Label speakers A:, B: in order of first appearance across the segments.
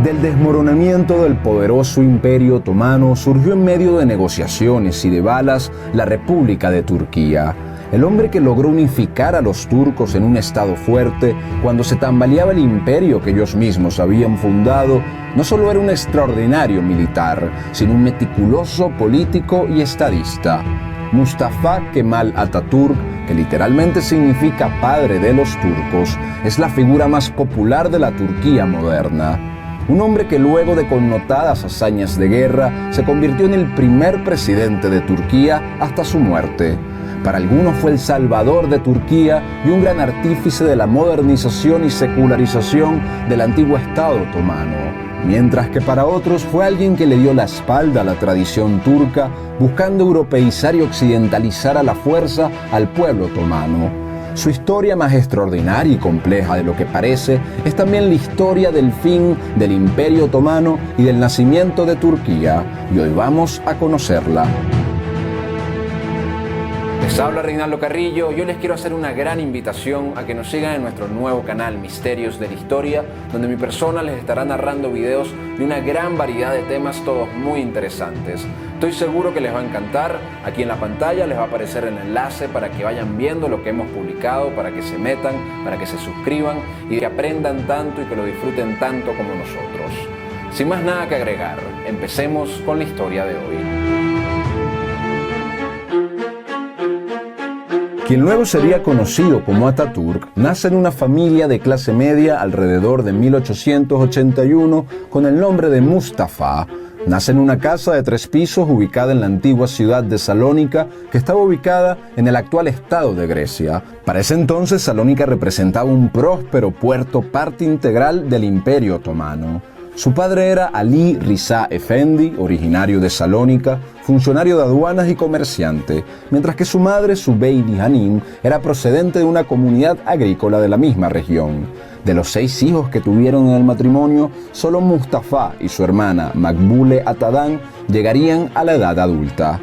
A: Del desmoronamiento del poderoso Imperio Otomano surgió en medio de negociaciones y de balas la República de Turquía. El hombre que logró unificar a los turcos en un estado fuerte cuando se tambaleaba el imperio que ellos mismos habían fundado, no solo era un extraordinario militar, sino un meticuloso político y estadista. Mustafa Kemal Atatürk, que literalmente significa padre de los turcos, es la figura más popular de la Turquía moderna. Un hombre que luego de connotadas hazañas de guerra se convirtió en el primer presidente de Turquía hasta su muerte. Para algunos fue el salvador de Turquía y un gran artífice de la modernización y secularización del antiguo Estado otomano, mientras que para otros fue alguien que le dio la espalda a la tradición turca, buscando europeizar y occidentalizar a la fuerza al pueblo otomano. Su historia más extraordinaria y compleja de lo que parece es también la historia del fin del Imperio Otomano y del nacimiento de Turquía, y hoy vamos a conocerla. Les habla Reinaldo Carrillo. Yo les quiero hacer una gran invitación a que nos sigan en nuestro nuevo canal Misterios de la Historia, donde mi persona les estará narrando videos de una gran variedad de temas, todos muy interesantes. Estoy seguro que les va a encantar. Aquí en la pantalla les va a aparecer el enlace para que vayan viendo lo que hemos publicado, para que se metan, para que se suscriban y que aprendan tanto y que lo disfruten tanto como nosotros. Sin más nada que agregar, empecemos con la historia de hoy. Quien luego sería conocido como Atatürk nace en una familia de clase media alrededor de 1881 con el nombre de Mustafa. Nace en una casa de 3 pisos ubicada en la antigua ciudad de Salónica, que estaba ubicada en el actual estado de Grecia. Para ese entonces Salónica representaba un próspero puerto, parte integral del Imperio Otomano. Su padre era Ali Rıza Efendi, originario de Salónica, funcionario de aduanas y comerciante, mientras que su madre, Zübeyde Hanım, era procedente de una comunidad agrícola de la misma región. De los 6 hijos que tuvieron en el matrimonio, solo Mustafa y su hermana Makbule Atadan llegarían a la edad adulta.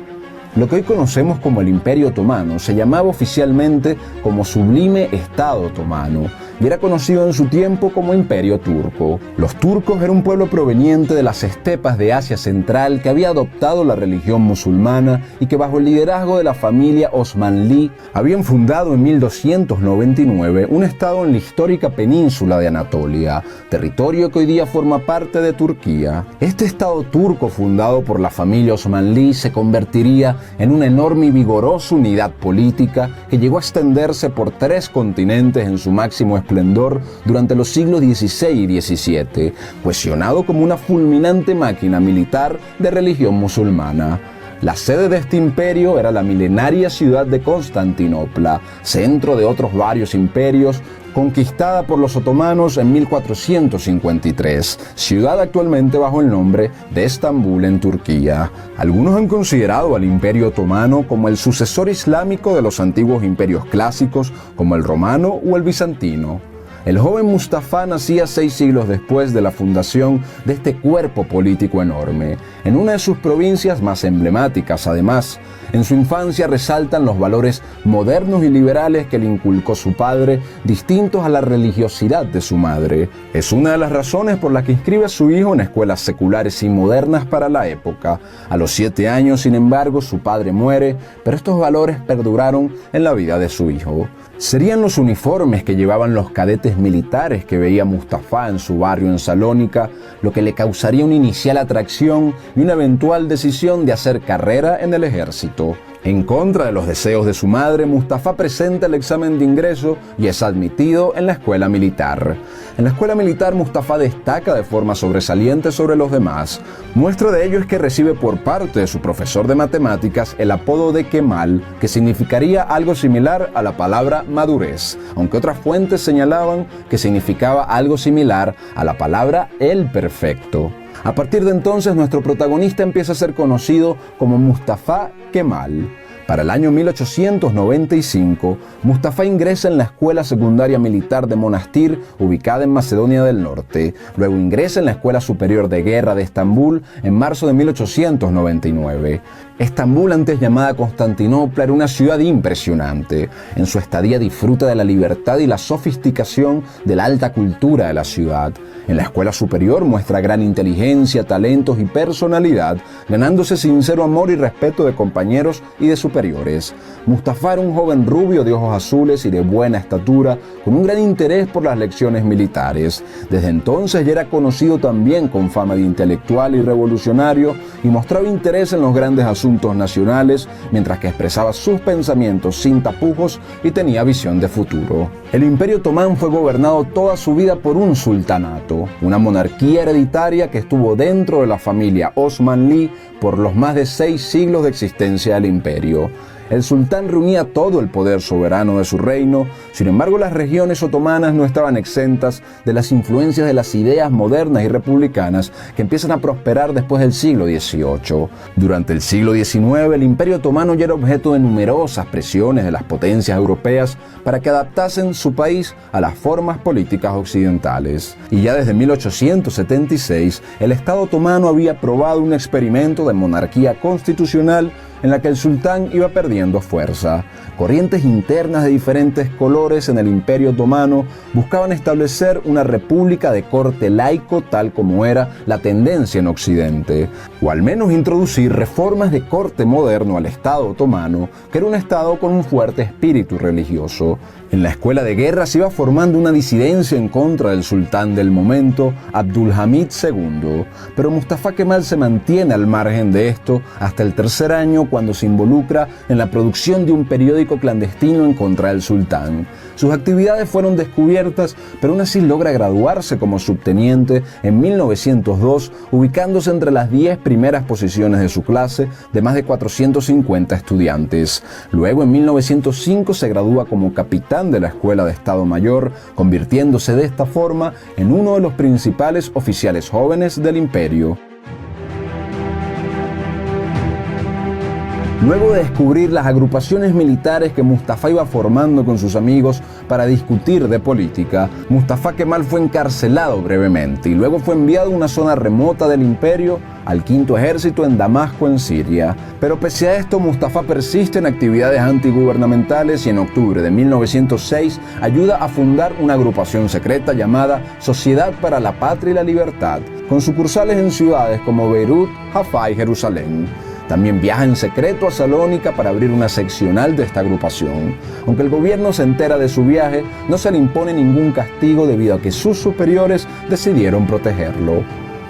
A: Lo que hoy conocemos como el Imperio Otomano se llamaba oficialmente como Sublime Estado Otomano y era conocido en su tiempo como Imperio Turco. Los turcos eran un pueblo proveniente de las estepas de Asia Central que había adoptado la religión musulmana y que bajo el liderazgo de la familia Osmanli habían fundado en 1299 un estado en la histórica península de Anatolia, territorio que hoy día forma parte de Turquía. Este estado turco fundado por la familia Osmanli se convertiría en una enorme y vigorosa unidad política que llegó a extenderse por 3 continentes en su máximo esplendor durante los siglos XVI y XVII, cohesionado como una fulminante máquina militar de religión musulmana. La sede de este imperio era la milenaria ciudad de Constantinopla, centro de otros varios imperios, conquistada por los otomanos en 1453, ciudad actualmente bajo el nombre de Estambul en Turquía. Algunos han considerado al Imperio Otomano como el sucesor islámico de los antiguos imperios clásicos como el romano o el bizantino. El joven Mustafa nacía 6 siglos después de la fundación de este cuerpo político enorme, en una de sus provincias más emblemáticas. Además, en su infancia resaltan los valores modernos y liberales que le inculcó su padre, distintos a la religiosidad de su madre. Es una de las razones por las que inscribe a su hijo en escuelas seculares y modernas para la época. A los 7 años, sin embargo, su padre muere, pero estos valores perduraron en la vida de su hijo. Serían los uniformes que llevaban los cadetes militares que veía Mustafa en su barrio en Salónica lo que le causaría una inicial atracción y una eventual decisión de hacer carrera en el ejército. En contra de los deseos de su madre, Mustafa presenta el examen de ingreso y es admitido en la escuela militar. En la escuela militar, Mustafa destaca de forma sobresaliente sobre los demás. Muestra de ello es que recibe por parte de su profesor de matemáticas el apodo de Kemal, que significaría algo similar a la palabra madurez, aunque otras fuentes señalaban que significaba algo similar a la palabra el perfecto. A partir de entonces, nuestro protagonista empieza a ser conocido como Mustafa Kemal. Para el año 1895, Mustafa ingresa en la Escuela Secundaria Militar de Monastir, ubicada en Macedonia del Norte. Luego ingresa en la Escuela Superior de Guerra de Estambul en marzo de 1899. Estambul, antes llamada Constantinopla, era una ciudad impresionante. En su estadía disfruta de la libertad y la sofisticación de la alta cultura de la ciudad. En la escuela superior muestra gran inteligencia, talentos y personalidad, ganándose sincero amor y respeto de compañeros y de superiores. Mustafa era un joven rubio de ojos azules y de buena estatura, con un gran interés por las lecciones militares. Desde entonces ya era conocido también con fama de intelectual y revolucionario y mostraba interés en los grandes asuntos nacionales, mientras que expresaba sus pensamientos sin tapujos y tenía visión de futuro. El Imperio Otomán fue gobernado toda su vida por un sultanato, una monarquía hereditaria que estuvo dentro de la familia Osmanli por los más de 6 siglos de existencia del imperio. El sultán reunía todo el poder soberano de su reino. Sin embargo, las regiones otomanas no estaban exentas de las influencias de las ideas modernas y republicanas que empiezan a prosperar después del siglo XVIII. Durante el siglo XIX, el Imperio Otomano ya era objeto de numerosas presiones de las potencias europeas para que adaptasen su país a las formas políticas occidentales. Y ya desde 1876, el Estado otomano había aprobado un experimento de monarquía constitucional en la que el sultán iba perdiendo fuerza. Corrientes internas de diferentes colores en el Imperio Otomano buscaban establecer una república de corte laico tal como era la tendencia en Occidente, o al menos introducir reformas de corte moderno al Estado otomano, que era un Estado con un fuerte espíritu religioso. En la escuela de guerra se iba formando una disidencia en contra del sultán del momento, Abdulhamid II, pero Mustafa Kemal se mantiene al margen de esto hasta el tercer año, cuando se involucra en la producción de un periódico clandestino en contra del sultán. Sus actividades fueron descubiertas, pero aún así logra graduarse como subteniente en 1902, ubicándose entre las 10 primeras posiciones de su clase de más de 450 estudiantes. Luego, en 1905, se gradúa como capitán de la Escuela de Estado Mayor, convirtiéndose de esta forma en uno de los principales oficiales jóvenes del imperio. Luego de descubrir las agrupaciones militares que Mustafa iba formando con sus amigos para discutir de política, Mustafa Kemal fue encarcelado brevemente y luego fue enviado a una zona remota del imperio, al Quinto Ejército en Damasco, en Siria. Pero pese a esto, Mustafa persiste en actividades antigubernamentales y en octubre de 1906 ayuda a fundar una agrupación secreta llamada Sociedad para la Patria y la Libertad, con sucursales en ciudades como Beirut, Jaffa y Jerusalén. También viaja en secreto a Salónica para abrir una seccional de esta agrupación. Aunque el gobierno se entera de su viaje, no se le impone ningún castigo debido a que sus superiores decidieron protegerlo.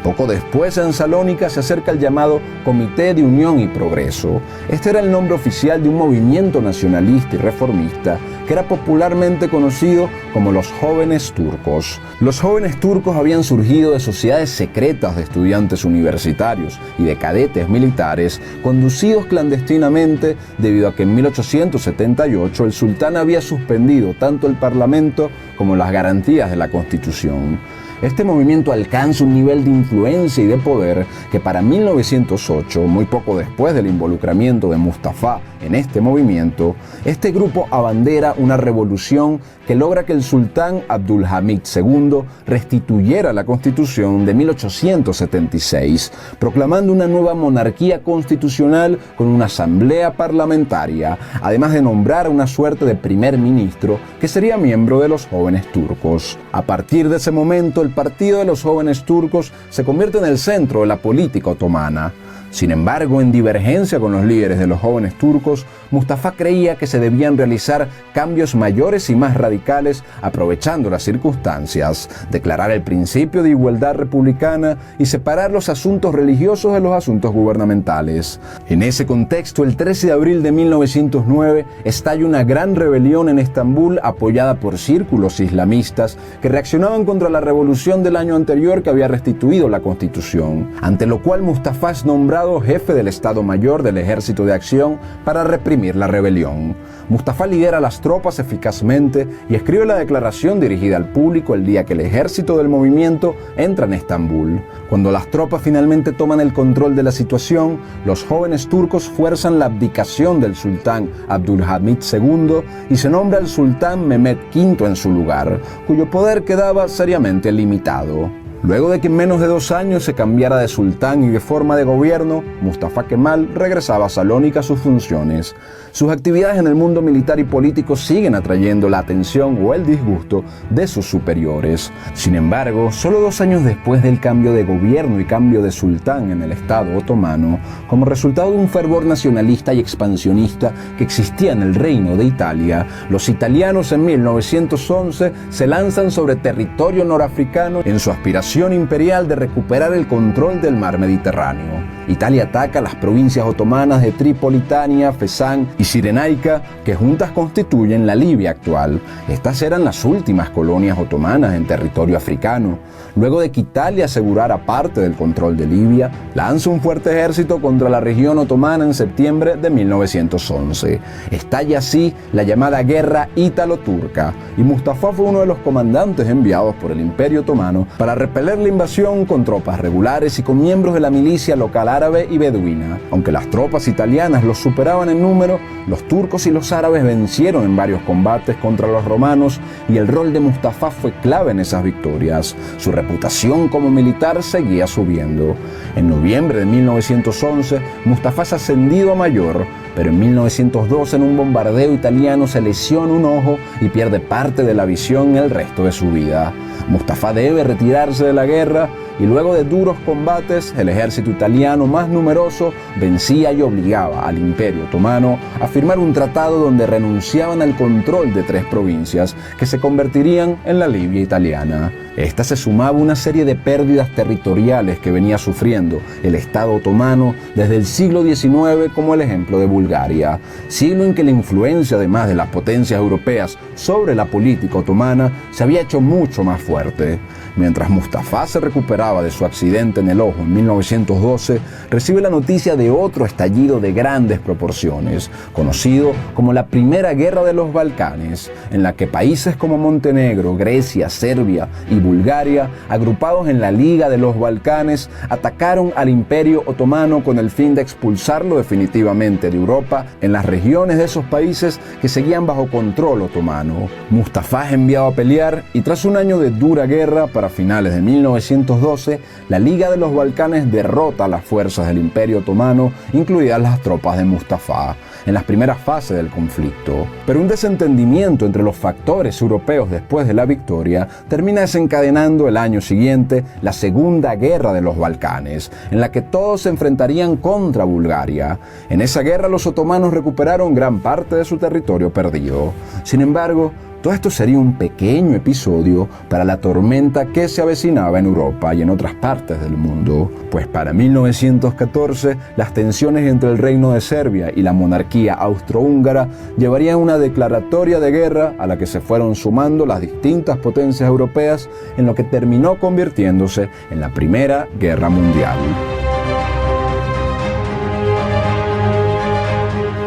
A: Poco después, en Salónica se acerca el llamado Comité de Unión y Progreso. Este era el nombre oficial de un movimiento nacionalista y reformista que era popularmente conocido como los Jóvenes Turcos. Los Jóvenes Turcos habían surgido de sociedades secretas de estudiantes universitarios y de cadetes militares conducidos clandestinamente debido a que en 1878 el sultán había suspendido tanto el parlamento como las garantías de la Constitución. Este movimiento alcanza un nivel de influencia y de poder que para 1908, muy poco después del involucramiento de Mustafa en este movimiento, este grupo abandera una revolución que logra que el sultán Abdulhamid II restituyera la Constitución de 1876, proclamando una nueva monarquía constitucional con una asamblea parlamentaria, además de nombrar a una suerte de primer ministro que sería miembro de los Jóvenes Turcos. A partir de ese momento, el Partido de los Jóvenes Turcos se convierte en el centro de la política otomana. Sin embargo, en divergencia con los líderes de los Jóvenes Turcos, Mustafa creía que se debían realizar cambios mayores y más radicales aprovechando las circunstancias, declarar el principio de igualdad republicana y separar los asuntos religiosos de los asuntos gubernamentales. En ese contexto, el 13 de abril de 1909, estalla una gran rebelión en Estambul apoyada por círculos islamistas que reaccionaban contra la revolución del año anterior que había restituido la Constitución, ante lo cual Mustafa es nombrado jefe del Estado Mayor del Ejército de Acción para reprimir la rebelión. Mustafa lidera las tropas eficazmente y escribe la declaración dirigida al público el día que el ejército del movimiento entra en Estambul. Cuando las tropas finalmente toman el control de la situación, los Jóvenes Turcos fuerzan la abdicación del sultán Abdulhamid II y se nombra al sultán Mehmed V en su lugar, cuyo poder quedaba seriamente limitado. Luego de que en menos de 2 años se cambiara de sultán y de forma de gobierno, Mustafa Kemal regresaba a Salónica a sus funciones. Sus actividades en el mundo militar y político siguen atrayendo la atención o el disgusto de sus superiores. Sin embargo, solo 2 años después del cambio de gobierno y cambio de sultán en el Estado otomano, como resultado de un fervor nacionalista y expansionista que existía en el Reino de Italia, los italianos en 1911 se lanzan sobre territorio norafricano en su aspiración imperial de recuperar el control del mar Mediterráneo. Italia ataca las provincias otomanas de Tripolitania, Fezzan y Cirenaica, que juntas constituyen la Libia actual. Estas eran las últimas colonias otomanas en territorio africano. Luego de que Italia asegurara parte del control de Libia, lanza un fuerte ejército contra la región otomana en septiembre de 1911. Estalla así la llamada Guerra Ítalo-Turca, y Mustafa fue uno de los comandantes enviados por el Imperio Otomano para repeler la invasión con tropas regulares y con miembros de la milicia local árabe y beduina. Aunque las tropas italianas los superaban en número, los turcos y los árabes vencieron en varios combates contra los romanos, y el rol de Mustafa fue clave en esas victorias. Su reputación como militar seguía subiendo. En noviembre de 1911, Mustafa es ascendido a mayor, pero en 1912 en un bombardeo italiano se lesiona un ojo y pierde parte de la visión el resto de su vida. Mustafa debe retirarse de la guerra, y luego de duros combates, el ejército italiano más numeroso vencía y obligaba al Imperio Otomano a firmar un tratado donde renunciaban al control de 3 provincias que se convertirían en la Libia italiana. Esta se sumaba a una serie de pérdidas territoriales que venía sufriendo el Estado otomano desde el siglo XIX, como el ejemplo de Bulgaria, siglo en que la influencia, además de las potencias europeas sobre la política otomana, se había hecho mucho más fuerte. Mientras Mustafa se recuperaba de su accidente en el ojo en 1912, recibe la noticia de otro estallido de grandes proporciones, conocido como la Primera Guerra de los Balcanes, en la que países como Montenegro, Grecia, Serbia y Bulgaria, agrupados en la Liga de los Balcanes, atacaron al Imperio Otomano con el fin de expulsarlo definitivamente de Europa en las regiones de esos países que seguían bajo control otomano. Mustafa es enviado a pelear, y tras un año de dura guerra, para finales de 1912, la Liga de los Balcanes derrota a las fuerzas del Imperio Otomano, incluidas las tropas de Mustafa, en las primeras fases del conflicto. Pero un desentendimiento entre los factores europeos después de la victoria termina desencadenando el año siguiente la Segunda Guerra de los Balcanes, en la que todos se enfrentarían contra Bulgaria. En esa guerra los otomanos recuperaron gran parte de su territorio perdido. Sin embargo, todo esto sería un pequeño episodio para la tormenta que se avecinaba en Europa y en otras partes del mundo, pues para 1914 las tensiones entre el Reino de Serbia y la monarquía austrohúngara llevarían a una declaratoria de guerra a la que se fueron sumando las distintas potencias europeas, en lo que terminó convirtiéndose en la Primera Guerra Mundial.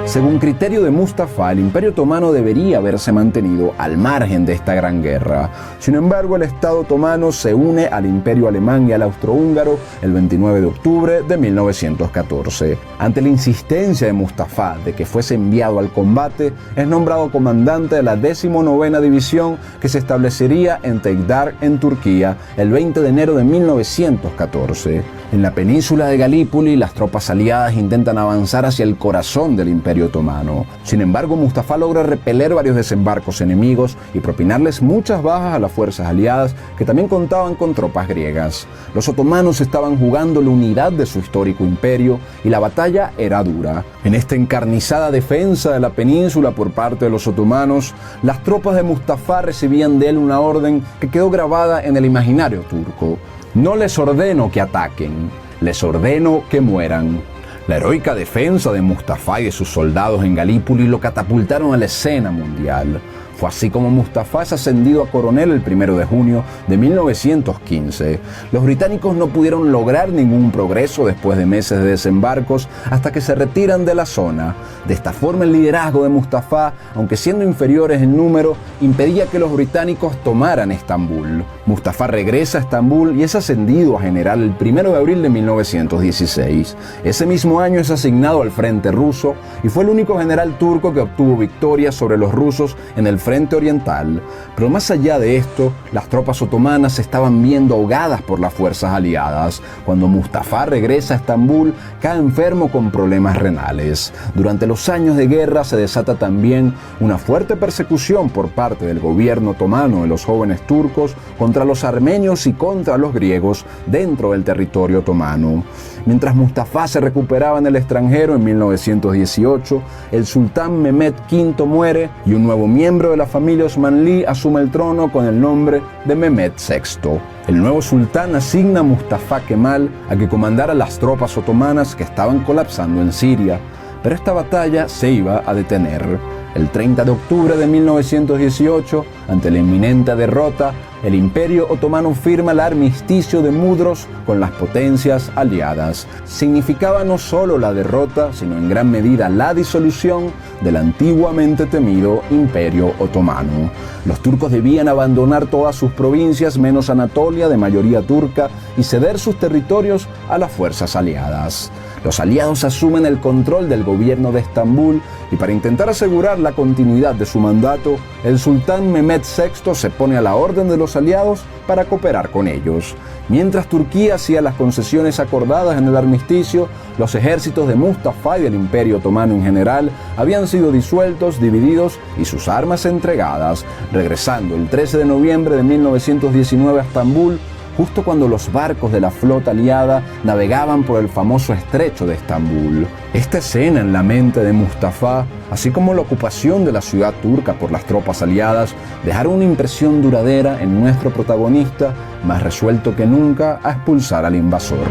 A: Según criterio de Mustafa, el Imperio Otomano debería haberse mantenido al margen de esta gran guerra. Sin embargo, el Estado otomano se une al Imperio Alemán y al Austrohúngaro el 29 de octubre de 1914. Ante la insistencia de Mustafa de que fuese enviado al combate, es nombrado comandante de la 19ª División, que se establecería en Teydar, en Turquía, el 20 de enero de 1914. En la península de Galípoli, las tropas aliadas intentan avanzar hacia el corazón del Imperio Otomano. Sin embargo, Mustafa logra repeler varios desembarcos enemigos y propinarles muchas bajas a las fuerzas aliadas, que también contaban con tropas griegas. Los otomanos estaban jugando la unidad de su histórico imperio, y la batalla era dura. En esta encarnizada defensa de la península por parte de los otomanos, las tropas de Mustafa recibían de él una orden que quedó grabada en el imaginario turco: no les ordeno que ataquen, les ordeno que mueran. La heroica defensa de Mustafa y de sus soldados en Galípoli lo catapultaron a la escena mundial. Fue así como Mustafa es ascendido a coronel el 1 de junio de 1915. Los británicos no pudieron lograr ningún progreso después de meses de desembarcos hasta que se retiran de la zona. De esta forma, el liderazgo de Mustafa, aunque siendo inferiores en número, impedía que los británicos tomaran Estambul. Mustafa regresa a Estambul y es ascendido a general el 1 de abril de 1916. Ese mismo año es asignado al frente ruso y fue el único general turco que obtuvo victorias sobre los rusos en el frente oriental. Pero más allá de esto, las tropas otomanas se estaban viendo ahogadas por las fuerzas aliadas. Cuando Mustafa regresa a Estambul, cae enfermo con problemas renales. Durante los años de guerra se desata también una fuerte persecución por parte del gobierno otomano de los jóvenes turcos contra los armenios y contra los griegos dentro del territorio otomano. Mientras Mustafa se recuperaba en el extranjero en 1918, el sultán Mehmed V muere y un nuevo miembro de la familia osmanlí asume el trono con el nombre de Mehmed VI. El nuevo sultán asigna a Mustafa Kemal a que comandara las tropas otomanas que estaban colapsando en Siria, pero esta batalla se iba a detener. El 30 de octubre de 1918, ante la inminente derrota, el Imperio Otomano firma el armisticio de Mudros con las potencias aliadas. Significaba no solo la derrota, sino en gran medida la disolución del antiguamente temido Imperio Otomano. Los turcos debían abandonar todas sus provincias menos Anatolia, de mayoría turca, y ceder sus territorios a las fuerzas aliadas. Los aliados asumen el control del gobierno de Estambul y para intentar asegurar la continuidad de su mandato, el sultán Mehmed VI se pone a la orden de los aliados para cooperar con ellos. Mientras Turquía hacía las concesiones acordadas en el armisticio, los ejércitos de Mustafa y del Imperio Otomano en general habían sido disueltos, divididos y sus armas entregadas, regresando el 13 de noviembre de 1919 a Estambul, justo cuando los barcos de la flota aliada navegaban por el famoso estrecho de Estambul. Esta escena en la mente de Mustafa, así como la ocupación de la ciudad turca por las tropas aliadas, dejaron una impresión duradera en nuestro protagonista, más resuelto que nunca a expulsar al invasor.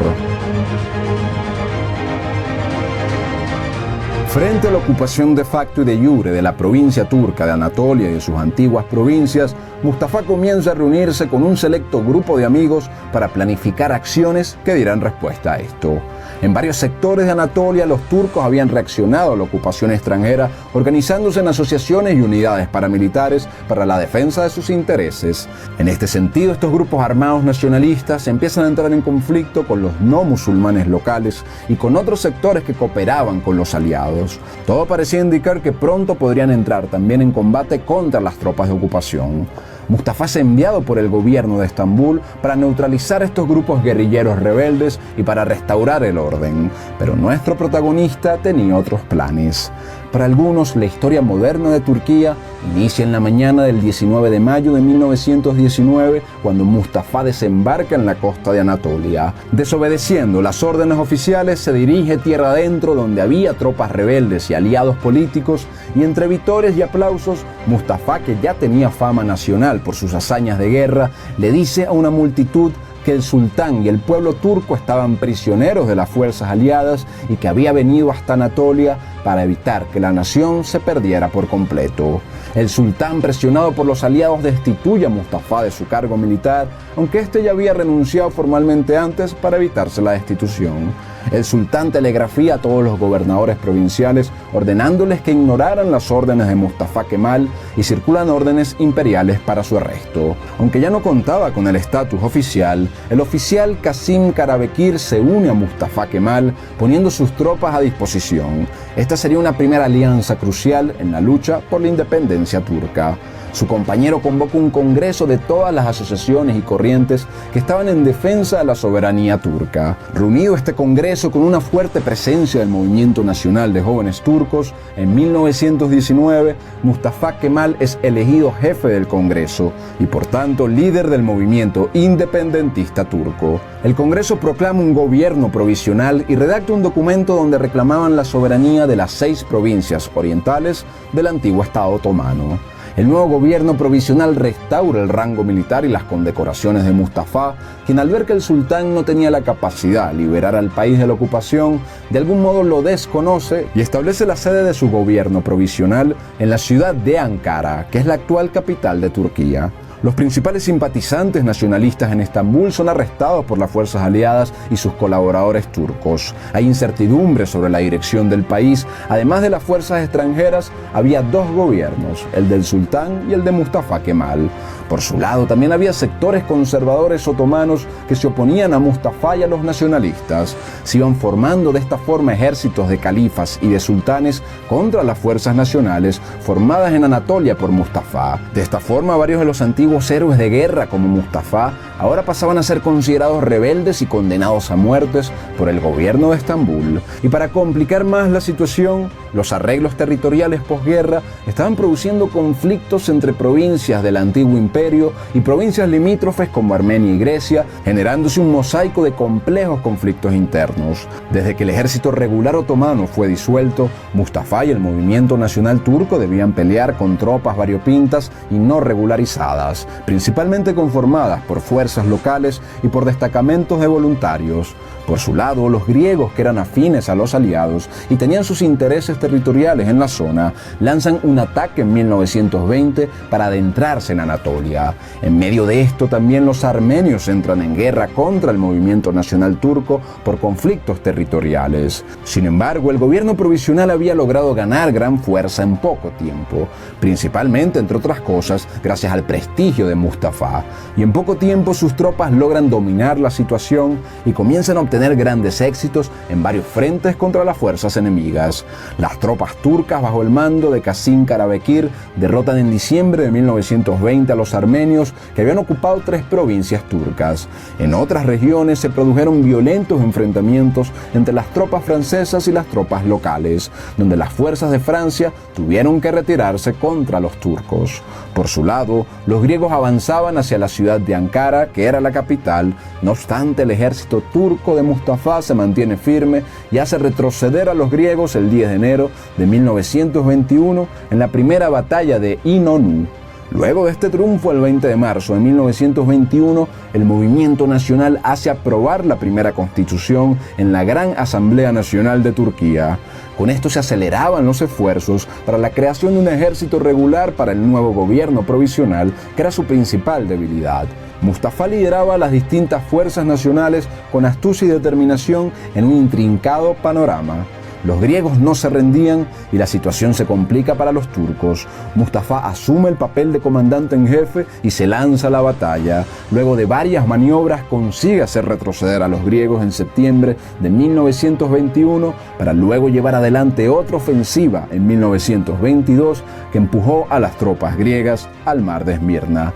A: Frente a la ocupación de facto y de jure de la provincia turca de Anatolia y de sus antiguas provincias, Mustafa comienza a reunirse con un selecto grupo de amigos para planificar acciones que dirán respuesta a esto. En varios sectores de Anatolia, los turcos habían reaccionado a la ocupación extranjera, organizándose en asociaciones y unidades paramilitares para la defensa de sus intereses. En este sentido, estos grupos armados nacionalistas empiezan a entrar en conflicto con los no musulmanes locales y con otros sectores que cooperaban con los aliados. Todo parecía indicar que pronto podrían entrar también en combate contra las tropas de ocupación. Mustafa es enviado por el gobierno de Estambul para neutralizar estos grupos guerrilleros rebeldes y para restaurar el orden. Pero nuestro protagonista tenía otros planes. Para algunos, la historia moderna de Turquía inicia en la mañana del 19 de mayo de 1919, cuando Mustafa desembarca en la costa de Anatolia. Desobedeciendo las órdenes oficiales, se dirige tierra adentro donde había tropas rebeldes y aliados políticos, y entre vítores y aplausos, Mustafa, que ya tenía fama nacional por sus hazañas de guerra, le dice a una multitud que el sultán y el pueblo turco estaban prisioneros de las fuerzas aliadas y que había venido hasta Anatolia para evitar que la nación se perdiera por completo. El sultán, presionado por los aliados, destituye a Mustafa de su cargo militar, aunque este ya había renunciado formalmente antes para evitarse la destitución. El sultán telegrafía a todos los gobernadores provinciales ordenándoles que ignoraran las órdenes de Mustafa Kemal y circulan órdenes imperiales para su arresto. Aunque ya no contaba con el estatus oficial, el oficial Kasım Karabekir se une a Mustafa Kemal poniendo sus tropas a disposición. Esta sería una primera alianza crucial en la lucha por la independencia turca. Su compañero convoca un congreso de todas las asociaciones y corrientes que estaban en defensa de la soberanía turca. Reunido este congreso con una fuerte presencia del Movimiento Nacional de Jóvenes Turcos, en 1919, Mustafa Kemal es elegido jefe del congreso y por tanto líder del movimiento independentista turco. El congreso proclama un gobierno provisional y redacta un documento donde reclamaban la soberanía de las 6 provincias orientales del antiguo Estado otomano. El nuevo gobierno provisional restaura el rango militar y las condecoraciones de Mustafa, quien al ver que el sultán no tenía la capacidad de liberar al país de la ocupación, de algún modo lo desconoce y establece la sede de su gobierno provisional en la ciudad de Ankara, que es la actual capital de Turquía. Los principales simpatizantes nacionalistas en Estambul son arrestados por las fuerzas aliadas y sus colaboradores turcos. Hay incertidumbre sobre la dirección del país. Además de las fuerzas extranjeras, había 2 gobiernos, el del sultán y el de Mustafa Kemal. Por su lado, también había sectores conservadores otomanos que se oponían a Mustafa y a los nacionalistas. Se iban formando de esta forma ejércitos de califas y de sultanes contra las fuerzas nacionales formadas en Anatolia por Mustafa. De esta forma, varios de los antiguos héroes de guerra como Mustafa ahora pasaban a ser considerados rebeldes y condenados a muertes por el gobierno de Estambul. Y para complicar más la situación, los arreglos territoriales posguerra estaban produciendo conflictos entre provincias del antiguo imperio y provincias limítrofes como Armenia y Grecia, generándose un mosaico de complejos conflictos internos. Desde que el ejército regular otomano fue disuelto, Mustafa y el movimiento nacional turco debían pelear con tropas variopintas y no regularizadas, principalmente conformadas por fuerzas locales y por destacamentos de voluntarios. Por su lado, los griegos, que eran afines a los aliados y tenían sus intereses territoriales en la zona, lanzan un ataque en 1920 para adentrarse en Anatolia. En medio de esto, también los armenios entran en guerra contra el movimiento nacional turco por conflictos territoriales. Sin embargo, el gobierno provisional había logrado ganar gran fuerza en poco tiempo, principalmente, entre otras cosas, gracias al prestigio de Mustafa. Y en poco tiempo sus tropas logran dominar la situación y comienzan a obtener grandes éxitos en varios frentes contra las fuerzas enemigas. Las tropas turcas bajo el mando de Kasım Karabekir derrotan en diciembre de 1920 a los armenios que habían ocupado 3 provincias turcas. En otras regiones se produjeron violentos enfrentamientos entre las tropas francesas y las tropas locales, donde las fuerzas de Francia tuvieron que retirarse contra los turcos. Por su lado, los griegos avanzaban hacia la ciudad de Ankara, que era la capital. No obstante, el ejército turco de Mustafa se mantiene firme y hace retroceder a los griegos el 10 de enero de 1921 en la primera batalla de İnönü. Luego de este triunfo, el 20 de marzo de 1921, el movimiento nacional hace aprobar la primera constitución en la Gran Asamblea Nacional de Turquía. Con esto se aceleraban los esfuerzos para la creación de un ejército regular para el nuevo gobierno provisional, que era su principal debilidad. Mustafa lideraba las distintas fuerzas nacionales con astucia y determinación en un intrincado panorama. Los griegos no se rendían y la situación se complica para los turcos. Mustafa asume el papel de comandante en jefe y se lanza a la batalla. Luego de varias maniobras consigue hacer retroceder a los griegos en septiembre de 1921 para luego llevar adelante otra ofensiva en 1922 que empujó a las tropas griegas al mar de Esmirna.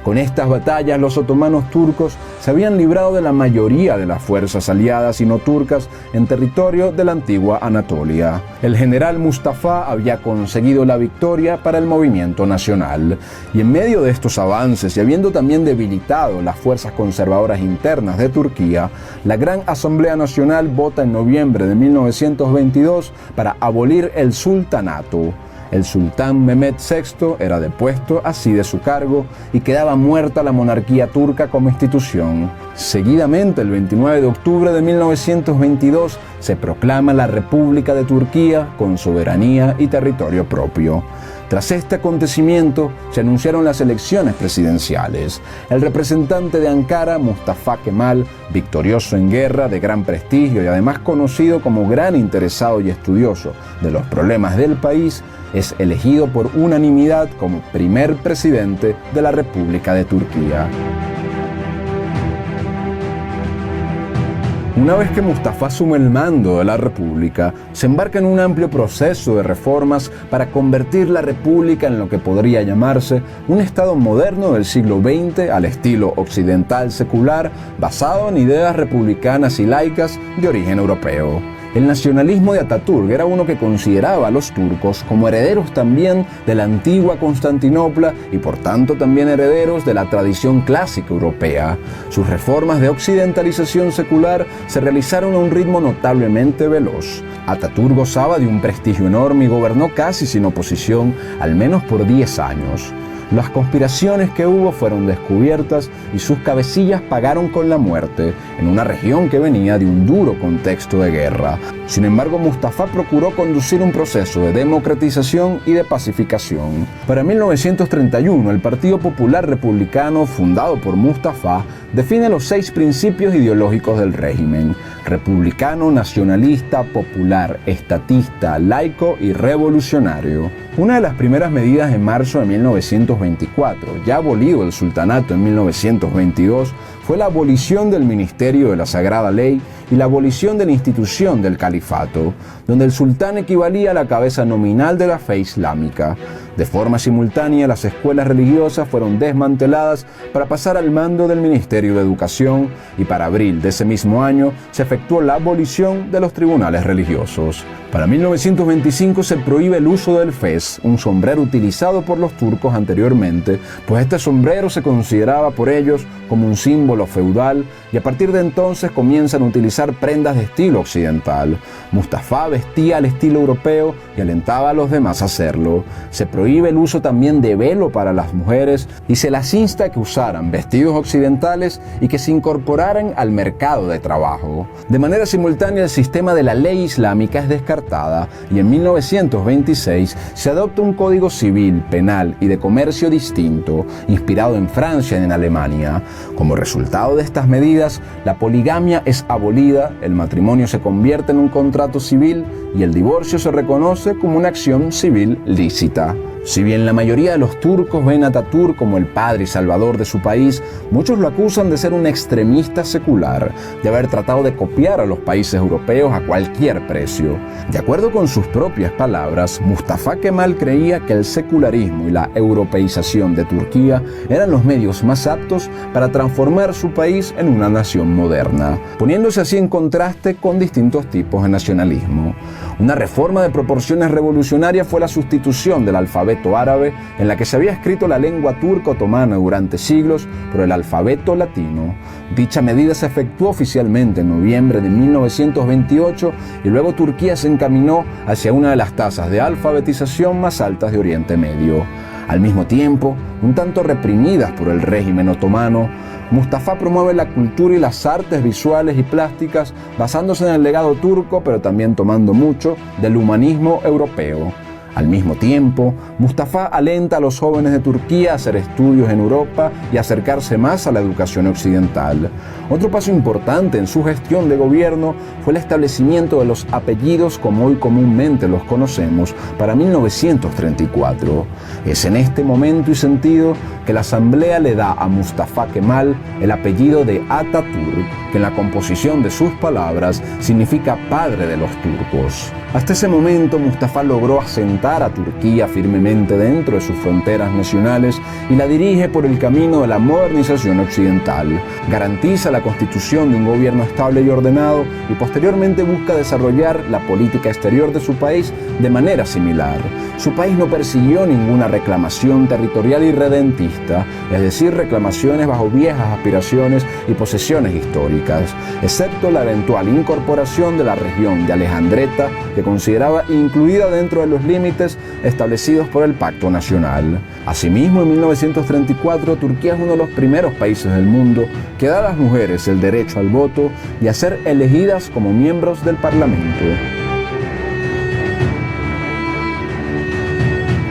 A: Con estas batallas, los otomanos turcos se habían librado de la mayoría de las fuerzas aliadas y no turcas en territorio de la antigua Anatolia. El general Mustafa había conseguido la victoria para el movimiento nacional. Y en medio de estos avances, y habiendo también debilitado las fuerzas conservadoras internas de Turquía, la Gran Asamblea Nacional vota en noviembre de 1922 para abolir el sultanato. El sultán Mehmed VI era depuesto así de su cargo y quedaba muerta la monarquía turca como institución. Seguidamente, el 29 de octubre de 1922, se proclama la República de Turquía con soberanía y territorio propio. Tras este acontecimiento, se anunciaron las elecciones presidenciales. El representante de Ankara, Mustafa Kemal, victorioso en guerra, de gran prestigio y además conocido como gran interesado y estudioso de los problemas del país, es elegido por unanimidad como primer presidente de la República de Turquía. Una vez que Mustafa asume el mando de la República, se embarca en un amplio proceso de reformas para convertir la República en lo que podría llamarse un Estado moderno del siglo XX al estilo occidental secular, basado en ideas republicanas y laicas de origen europeo. El nacionalismo de Atatürk era uno que consideraba a los turcos como herederos también de la antigua Constantinopla y por tanto también herederos de la tradición clásica europea. Sus reformas de occidentalización secular se realizaron a un ritmo notablemente veloz. Atatürk gozaba de un prestigio enorme y gobernó casi sin oposición, al menos por 10 años. Las conspiraciones que hubo fueron descubiertas y sus cabecillas pagaron con la muerte en una región que venía de un duro contexto de guerra. Sin embargo, Mustafa procuró conducir un proceso de democratización y de pacificación. Para 1931, el Partido Popular Republicano, fundado por Mustafa, define los 6 principios ideológicos del régimen: republicano, nacionalista, popular, estatista, laico y revolucionario. Una de las primeras medidas en marzo de 1924, ya abolido el sultanato en 1922, fue la abolición del ministerio de la Sagrada Ley y la abolición de la institución del califato, donde el sultán equivalía a la cabeza nominal de la fe islámica. De forma simultánea, las escuelas religiosas fueron desmanteladas para pasar al mando del Ministerio de Educación y para abril de ese mismo año se efectuó la abolición de los tribunales religiosos. Para 1925 se prohíbe el uso del fez, un sombrero utilizado por los turcos anteriormente, pues este sombrero se consideraba por ellos como un símbolo feudal y a partir de entonces comienzan a utilizar prendas de estilo occidental. Mustafa vestía al estilo europeo y alentaba a los demás a hacerlo. Se prohíbe el uso también de velo para las mujeres y se las insta a que usaran vestidos occidentales y que se incorporaran al mercado de trabajo. De manera simultánea, el sistema de la ley islámica es descartada y en 1926 se adopta un código civil, penal y de comercio distinto, inspirado en Francia y en Alemania. Como resultado de estas medidas, la poligamia es abolida, el matrimonio se convierte en un contrato civil y el divorcio se reconoce como una acción civil lícita. Si bien la mayoría de los turcos ven a Atatürk como el padre y salvador de su país, muchos lo acusan de ser un extremista secular, de haber tratado de copiar a los países europeos a cualquier precio. De acuerdo con sus propias palabras, Mustafa Kemal creía que el secularismo y la europeización de Turquía eran los medios más aptos para transformar su país en una nación moderna, poniéndose así en contraste con distintos tipos de nacionalismo. Una reforma de proporciones revolucionarias fue la sustitución del alfabeto árabe, en la que se había escrito la lengua turca otomana durante siglos, por el alfabeto latino. Dicha medida se efectuó oficialmente en noviembre de 1928 y luego Turquía se encaminó hacia una de las tasas de alfabetización más altas de Oriente Medio. Al mismo tiempo, un tanto reprimidas por el régimen otomano, Mustafa promueve la cultura y las artes visuales y plásticas basándose en el legado turco, pero también tomando mucho del humanismo europeo. Al mismo tiempo, Mustafa alenta a los jóvenes de Turquía a hacer estudios en Europa y acercarse más a la educación occidental. Otro paso importante en su gestión de gobierno fue el establecimiento de los apellidos como hoy comúnmente los conocemos para 1934. Es en este momento y sentido que la Asamblea le da a Mustafa Kemal el apellido de Atatürk, que en la composición de sus palabras significa padre de los turcos. Hasta ese momento, Mustafa logró asentar a Turquía firmemente dentro de sus fronteras nacionales y la dirige por el camino de la modernización occidental. Garantiza la constitución de un gobierno estable y ordenado y posteriormente busca desarrollar la política exterior de su país de manera similar. Su país no persiguió ninguna reclamación territorial irredentista, es decir, reclamaciones bajo viejas aspiraciones y posesiones históricas, excepto la eventual incorporación de la región de Alejandreta, que consideraba incluida dentro de los límites establecidos por el Pacto Nacional. Asimismo, en 1934, Turquía es uno de los primeros países del mundo que da a las mujeres el derecho al voto y a ser elegidas como miembros del Parlamento.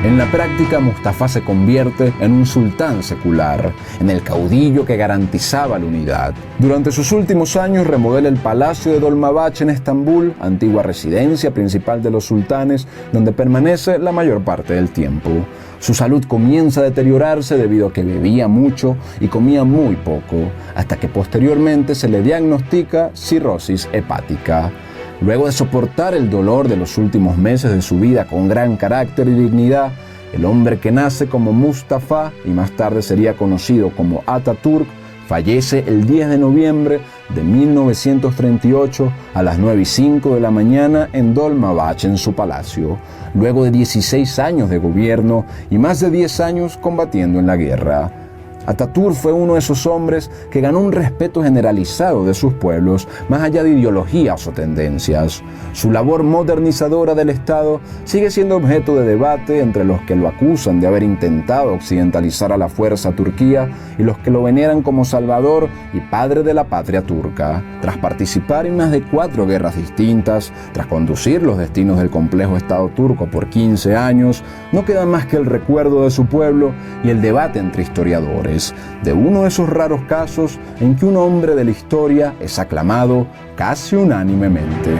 A: En la práctica, Mustafa se convierte en un sultán secular, en el caudillo que garantizaba la unidad. Durante sus últimos años remodela el Palacio de Dolmabahce en Estambul, antigua residencia principal de los sultanes, donde permanece la mayor parte del tiempo. Su salud comienza a deteriorarse debido a que bebía mucho y comía muy poco, hasta que posteriormente se le diagnostica cirrosis hepática. Luego de soportar el dolor de los últimos meses de su vida con gran carácter y dignidad, el hombre que nace como Mustafa y más tarde sería conocido como Atatürk, fallece el 10 de noviembre de 1938 a las 9:05 de la mañana en Dolmabahce, en su palacio, luego de 16 años de gobierno y más de 10 años combatiendo en la guerra. Atatürk fue uno de esos hombres que ganó un respeto generalizado de sus pueblos, más allá de ideologías o tendencias. Su labor modernizadora del Estado sigue siendo objeto de debate entre los que lo acusan de haber intentado occidentalizar a la fuerza a Turquía y los que lo veneran como salvador y padre de la patria turca. Tras participar en más de 4 guerras distintas, tras conducir los destinos del complejo Estado turco por 15 años, no queda más que el recuerdo de su pueblo y el debate entre historiadores. autores de uno de esos raros casos en que un hombre de la historia es aclamado casi unánimemente.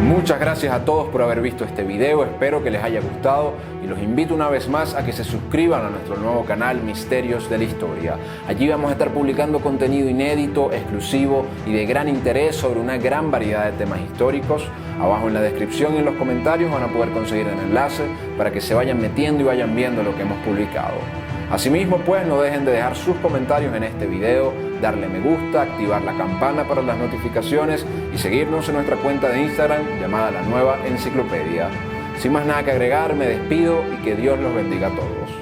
A: Muchas gracias a todos por haber visto este video, espero que les haya gustado y los invito una vez más a que se suscriban a nuestro nuevo canal Misterios de la Historia. Allí vamos a estar publicando contenido inédito, exclusivo y de gran interés sobre una gran variedad de temas históricos. Abajo en la descripción y en los comentarios van a poder conseguir el enlace para que se vayan metiendo y vayan viendo lo que hemos publicado. Asimismo, pues no dejen de dejar sus comentarios en este video, darle me gusta, activar la campana para las notificaciones y seguirnos en nuestra cuenta de Instagram llamada La Nueva Enciclopedia. Sin más nada que agregar, me despido y que Dios los bendiga a todos.